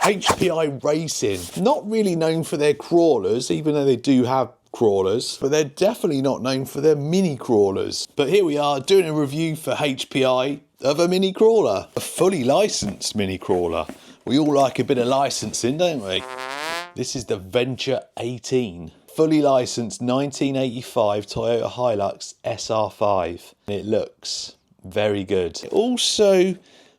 HPI Racing, not really known for their crawlers, even though they do have crawlers, but they're definitely not known for their mini crawlers. But here we are doing a review for HPI of a mini crawler, a fully licensed mini crawler. We all like a bit of licensing, don't we? This is the Venture 18. Fully licensed 1985 Toyota Hilux SR5. It looks very good. It also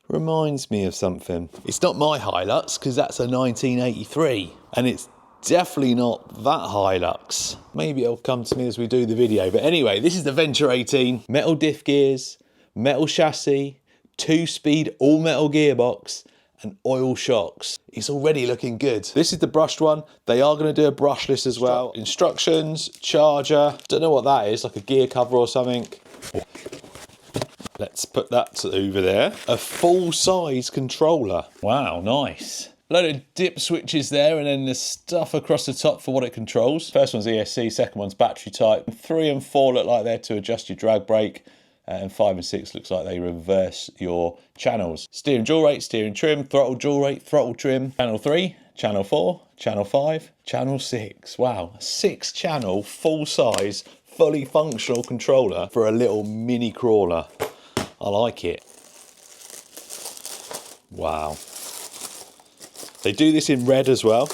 reminds me of something. It's not my Hilux because that's a 1983 and it's definitely not that Hilux. Maybe it'll come to me as we do the video. But anyway, this is the Venture 18. Metal diff gears, metal chassis, 2-speed all metal gearbox, and oil shocks. It's already looking good. This is the brushed one. They are going to do a brushless as well. Instructions, charger, don't know what that is, like a gear cover or something. Let's put that over there. A full-size controller. Wow, nice. Load of dip switches there, and then the stuff across the top for what it controls. First one's ESC, second one's battery type. 3 and 4 look like they're to adjust your drag brake. And 5 and 6 looks like they reverse your channels. Steering dual rate, steering trim, throttle dual rate, throttle trim. Channel 3, channel 4, channel 5, channel 6. Wow, 6-channel, full-size, fully functional controller for a little mini crawler. I like it. Wow. They do this in red as well.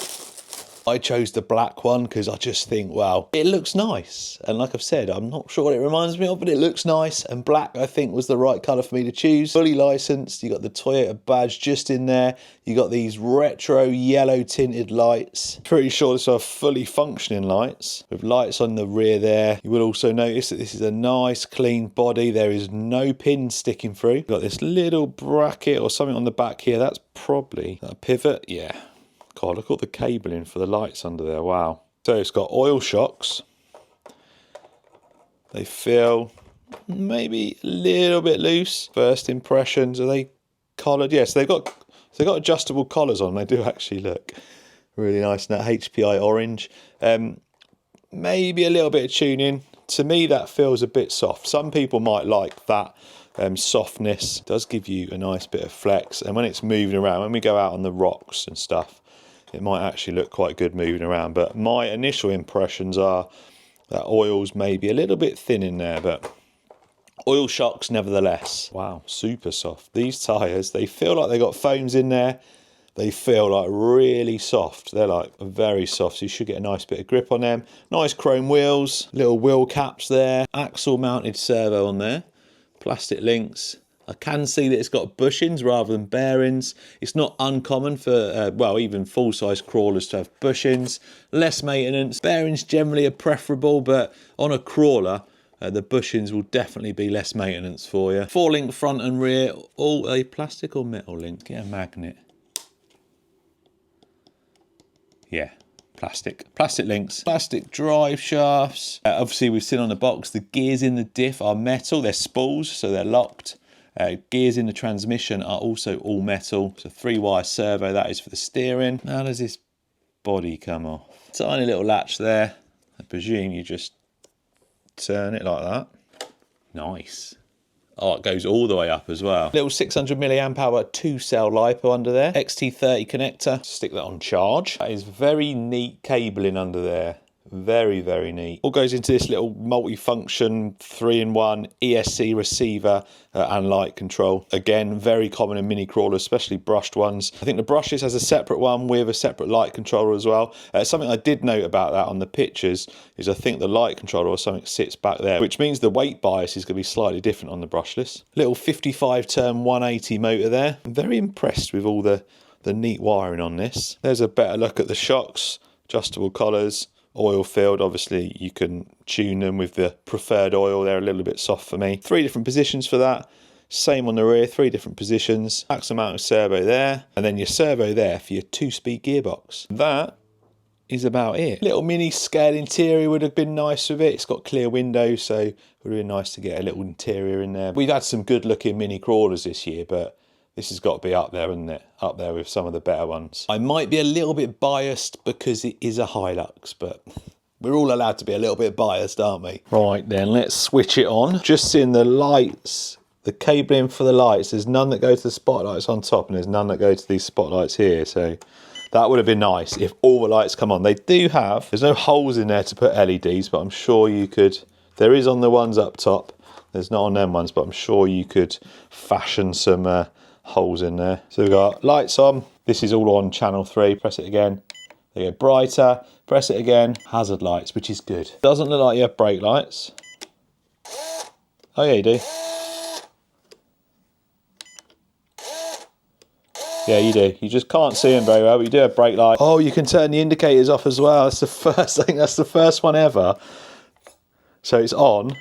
I chose the black one because I just think, wow, it looks nice. And like I've said, I'm not sure what it reminds me of, but it looks nice. And black, I think, was the right colour for me to choose. Fully licensed. You got the Toyota badge just in there. You got these retro yellow tinted lights. Pretty sure this are fully functioning lights with lights on the rear there. You will also notice that this is a nice clean body. There is no pins sticking through. You've got this little bracket or something on the back here. That's probably a pivot. Yeah. God, look at the cabling for the lights under there. Wow. So it's got oil shocks. They feel maybe a little bit loose. First impressions, are they collared? Yes, they've got adjustable collars on. They do actually look really nice in that HPI orange. Maybe a little bit of tuning. To me, that feels a bit soft. Some people might like that. Softness. It does give you a nice bit of flex. And when it's moving around, when we go out on the rocks and stuff, it might actually look quite good moving around. But my initial impressions are that oil's maybe a little bit thin in there, but oil shocks nevertheless. Wow, super soft. These tyres, they feel like they got foams in there. They feel like really soft. They're like very soft, so you should get a nice bit of grip on them. Nice chrome wheels, little wheel caps there, axle mounted servo on there, plastic links. I can see that it's got bushings rather than bearings. It's not uncommon for, well, even full-size crawlers to have bushings. Less maintenance. Bearings generally are preferable, but on a crawler, the bushings will definitely be less maintenance for you. 4-link front and rear. All a plastic or metal link? Get a magnet. Yeah. Plastic links, plastic drive shafts. Obviously, we've seen on the box the gears in the diff are metal. They're spools, so they're locked. Gears in the transmission are also all metal. So 3-wire servo, that is for the steering. How does this body come off? Tiny little latch there. I presume you just turn it like that. Nice. Oh, it goes all the way up as well. Little 600 milliamp hour 2-cell LiPo under there. XT30 connector. Stick that on charge. That is very neat cabling under there. Very, very neat. All goes into this little multi-function 3-in-1 ESC receiver and light control. Again, very common in mini crawlers, especially brushed ones. I think the brushless has a separate one with a separate light controller as well. Something I did note about that on the pictures is I think the light controller or something sits back there, which means the weight bias is going to be slightly different on the brushless. Little 55-turn 180 motor there. I'm very impressed with all the neat wiring on this. There's a better look at the shocks, adjustable collars. Oil filled, obviously you can tune them with the preferred oil. They're a little bit soft for me. 3 different positions for that. Same on the rear, 3 different positions. Axle mounted servo there, and then your servo there for your 2-speed gearbox. That is about it. Little mini scale interior would have been nice with it. It's got clear windows, so it would have been nice to get a little interior in there. We've had some good looking mini crawlers this year, but this has got to be up there, isn't it? Up there with some of the better ones. I might be a little bit biased because it is a Hilux, but we're all allowed to be a little bit biased, aren't we? Right then, let's switch it on. Just seeing the lights the cabling for the lights, there's none that go to the spotlights on top, and there's none that go to these spotlights here. So that would have been nice if all the lights come on. They do have, there's no holes in there to put LEDs, but I'm sure you could, there is on the ones up top. There's not on them ones, but I'm sure you could fashion some holes in there. So we've got lights on. This is all on channel 3. Press it again. They get brighter. Press it again. Hazard lights, which is good. Doesn't look like you have brake lights. Oh yeah, you do. Yeah, you do. You just can't see them very well, but you do have brake lights. Oh, you can turn the indicators off as well. That's the first, I think that's the first one ever. So it's on,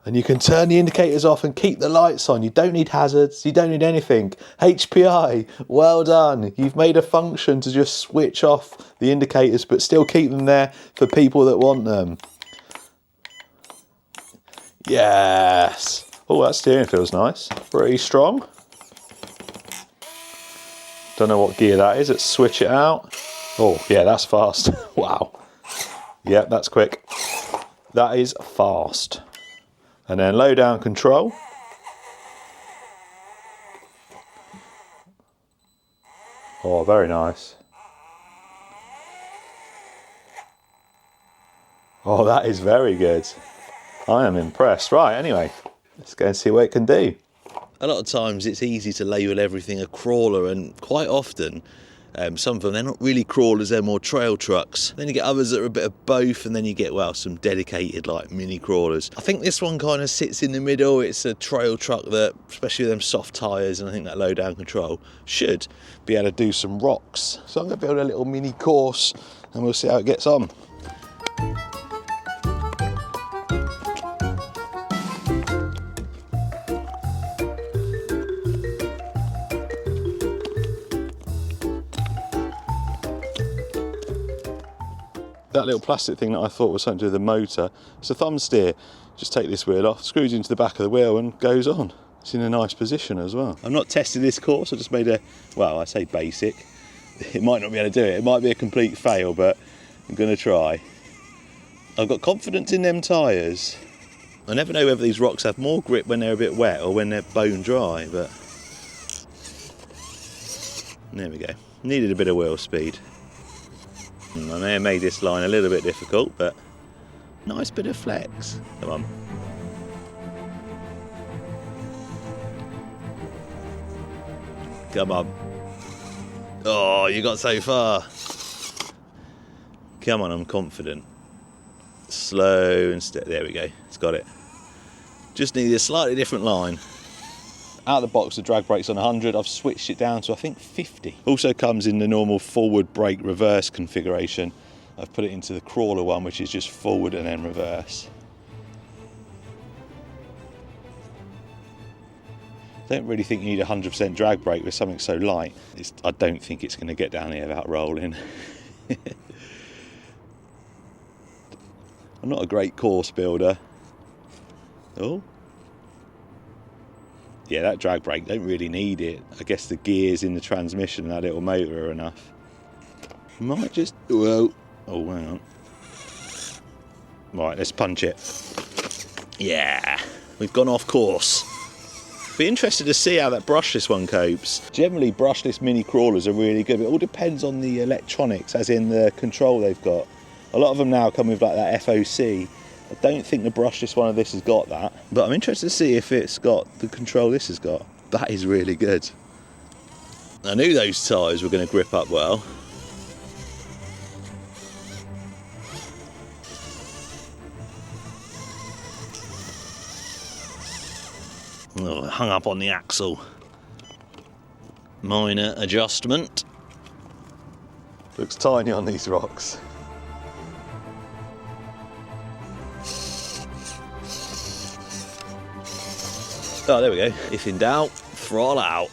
and you can turn the indicators off and keep the lights on. You don't need hazards. You don't need anything. HPI, well done. You've made a function to just switch off the indicators, but still keep them there for people that want them. Yes. Oh, that steering feels nice. Pretty strong. Don't know what gear that is. Let's switch it out. Oh, yeah, that's fast. Wow. Yep, that's quick. That is fast. And then low down control. Oh, very nice. Oh, that is very good. I am impressed. Right, anyway, let's go and see what it can do. A lot of times it's easy to label everything a crawler, and quite often some of them, they're not really crawlers, they're more trail trucks. Then you get others that are a bit of both, and then you get, well, some dedicated like mini crawlers. I think this one kind of sits in the middle. It's a trail truck that, especially with them soft tyres, and I think that low down control should be able to do some rocks. So I'm going to build a little mini course and we'll see how it gets on. That little plastic thing that I thought was something to do with the motor, it's a thumb steer. Just take this wheel off, screws into the back of the wheel and goes on. It's in a nice position as well. I'm not testing this course, I just made a, well, I say basic. It might not be able to do it, it might be a complete fail, but I'm gonna try. I've got confidence in them tyres. I never know whether these rocks have more grip when they're a bit wet or when they're bone dry, but there we go. Needed a bit of wheel speed. I may have made this line a little bit difficult, but nice bit of flex. Come on. Come on. Oh, you got so far. Come on, I'm confident. Slow and steady. There we go. It's got it. Just need a slightly different line. Out of the box, the drag brake's on 100. I've switched it down to, I think, 50. Also comes in the normal forward brake reverse configuration. I've put it into the crawler one, which is just forward and then reverse. Don't really think you need 100% drag brake with something so light. I don't think it's going to get down here without rolling. I'm not a great course builder. Oh. Yeah, that drag brake, don't really need it. I guess the gears in the transmission and that little motor are enough. Might just, whoa. Oh, hang on. Right, let's punch it. Yeah, we've gone off course. Be interested to see how that brushless one copes. Generally, brushless mini crawlers are really good. It all depends on the electronics, as in the control they've got. A lot of them now come with like that FOC. I don't think the brushless one of this has got that, but I'm interested to see if it's got the control this has got. That is really good. I knew those tyres were going to grip up well. Oh, hung up on the axle. Minor adjustment. Looks tiny on these rocks. Oh, there we go. If in doubt, throttle out.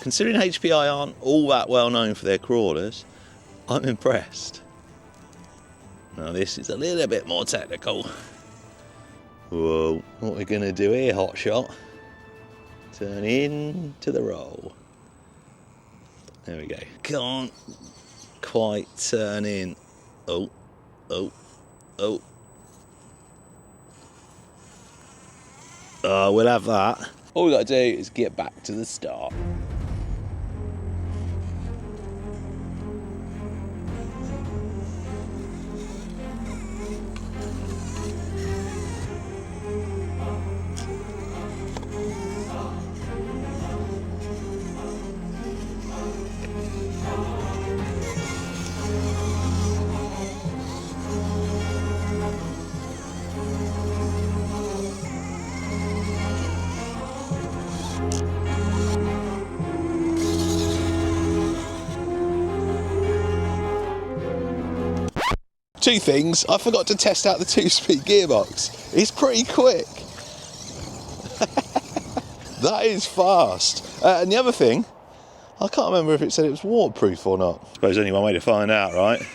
Considering HPI aren't all that well known for their crawlers, I'm impressed. Now this is a little bit more technical. Whoa, what are we going to do here, hotshot? Turn in to the roll. There we go. Can't quite turn in. Oh, oh, oh. We'll have that. All we got to do is get back to the start. Two things, I forgot to test out the 2-speed gearbox. It's pretty quick. That is fast. And the other thing, I can't remember if it said it was waterproof or not. I suppose only one way to find out, right?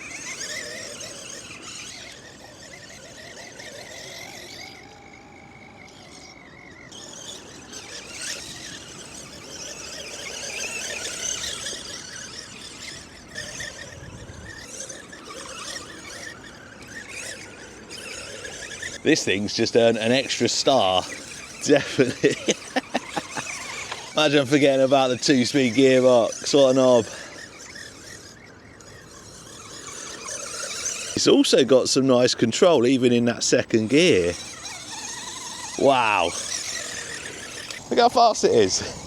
This thing's just earned an extra star, definitely. Imagine forgetting about the 2-speed gearbox, what a knob. It's also got some nice control, even in that second gear. Wow. Look how fast it is.